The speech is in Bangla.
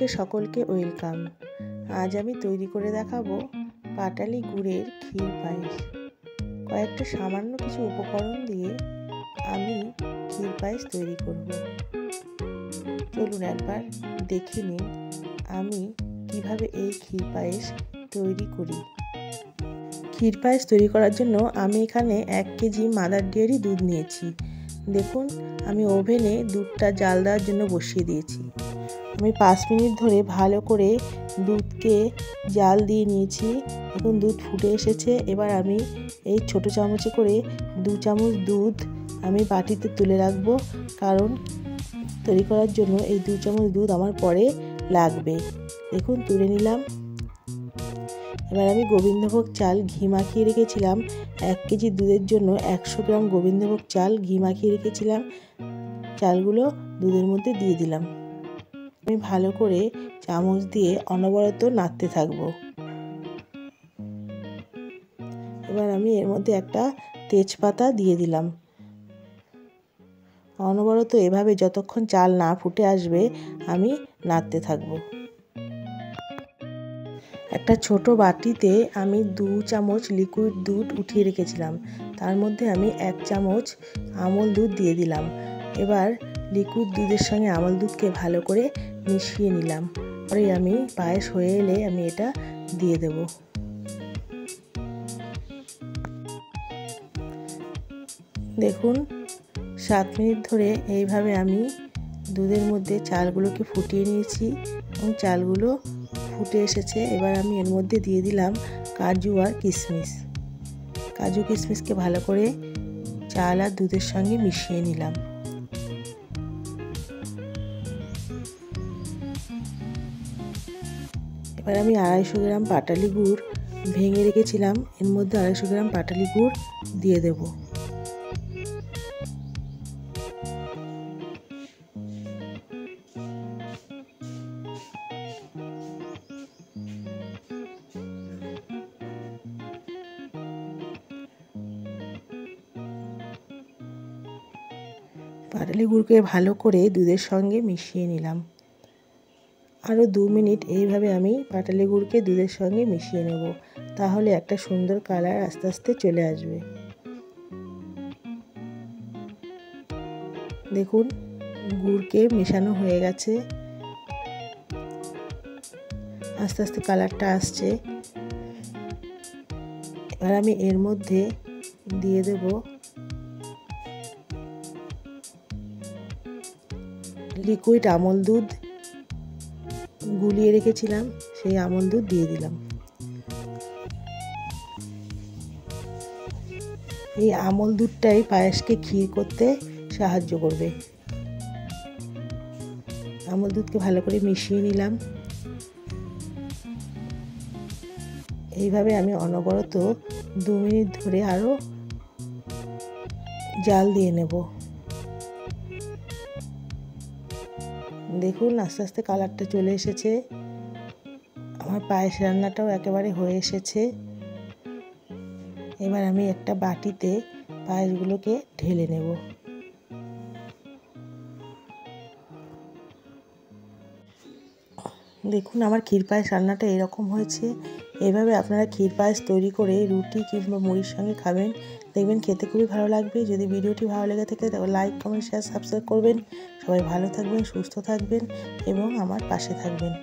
ব্লগে সকলকে ওয়েলকাম। আজ আমি তৈরি করে দেখাবো পাটালি গুড়ের ক্ষীর পায়েস। কয়েকটা সামান্য কিছু উপকরণ দিয়ে আমি ক্ষীর পায়েস তৈরি করব। চলুন একবার দেখে নিন আমি কিভাবে এই ক্ষীর পায়েস তৈরি করি। ক্ষীর পায়েস তৈরি করার জন্য আমি এখানে 1 কেজি মাদার ডেয়ারি দুধ নিয়েছি। দেখুন আমি ওভেনে দুধটা জাল দেওয়ার জন্য বসিয়ে দিয়েছি। আমি 5 মিনিট ধরে ভালো করে দুধকে জাল দিয়ে নিয়েছি। এখন দুধ ফুটে এসেছে। এবার আমি এই ছোট চামচে করে 2 চামচ দুধ আমি বাটিতে তুলে রাখবো, কারণ তৈরি করার জন্য এই 2 চামচ দুধ আমার পরে লাগবে। দেখুন তুলে নিলাম। এবার আমি গোবিন্দভোগ চাল ঘি মাখিয়ে রেখেছিলাম। 1 কেজি দুধের জন্য 100 গ্রাম গোবিন্দভোগ চাল ঘি মাখিয়ে রেখেছিলাম। চালগুলো দুধের মধ্যে দিয়ে দিলাম। আমি ভালো করে চামচ দিয়ে অনবরত নাড়তে থাকবো। এবার আমি এর মধ্যে একটা তেজপাতা দিয়ে দিলাম। অনবরত এভাবে যতক্ষণ চাল না ফুটে আসবে আমি নাড়তে থাকবো। একটা ছোট বাটিতে আমি 2 চামচ লিকুইড দুধ উঠিয়ে রেখেছিলাম। তার মধ্যে আমি 1 চামচ আমল দুধ দিয়ে দিলাম। এবার লিকুইড দুধের সঙ্গে আমল দুধকে ভালো করে মিশিয়ে নিলাম। পরে আমি পায়েস হয়ে এলে আমি এটা দিয়ে দেব। দেখুন 7 মিনিট ধরে এইভাবে আমি দুধের মধ্যে চালগুলোকে ফুটিয়ে নিয়েছি এবং চালগুলো ফুটে এসেছে। এবার আমি এর মধ্যে দিয়ে দিলাম কাজু আর কিশমিশ। কাজু কিশমিশকে ভালো করে চাল আর দুধের সঙ্গে মিশিয়ে নিলাম। এবার আমি 250 গ্রাম পাটালি গুড় ভেঙে রেখেছিলাম, এর মধ্যে 250 গ্রাম পাটালি গুড় দিয়ে দেব। পাটালি গুড়কে ভালো করে দুধের সঙ্গে মিশিয়ে নিলাম। আরও 2 মিনিট এইভাবে আমি পাটালি গুড়কে দুধের সঙ্গে মিশিয়ে নেব, তাহলে একটা সুন্দর কালার আস্তে আস্তে চলে আসবে। দেখুন গুড়কে মেশানো হয়ে গেছে, আস্তে আস্তে কালারটা আসছে। এবার আমি এর মধ্যে দিয়ে দেব লিকুইড আমল দুধ গুলিয়ে রেখেছিলাম, সেই আমল দুধ দিয়ে দিলাম। এই আমল দুধটাই পায়েসকে ক্ষীর করতে সাহায্য করবে। আমল দুধকে ভালো করে মিশিয়ে নিলাম। এইভাবে আমি অনবরত 2 মিনিট ধরে আরও জাল দিয়ে নেব। দেখুন আস্তে আস্তে কালারটা চলে এসেছে। আমার পায়েস রান্নাটাও একেবারে হয়ে এসেছে। এবার আমি একটা বাটিতে পায়েসগুলোকে ঢেলে নেব। দেখুন আমার ক্ষীর পায়েস রান্নাটা এরকম হয়েছে। এইভাবে আপনারা ক্ষীর পায়েস তৈরি করে রুটি কিংবা মুড়ির সঙ্গে খাবেন, দেখবেন খেতে খুবই ভালো লাগবে। যদি ভিডিওটি ভালো লেগে থাকে তাহলে লাইক, কমেন্ট, শেয়ার, সাবস্ক্রাইব করবেন। সবাই ভালো থাকবেন, সুস্থ থাকবেন এবং আমার পাশে থাকবেন।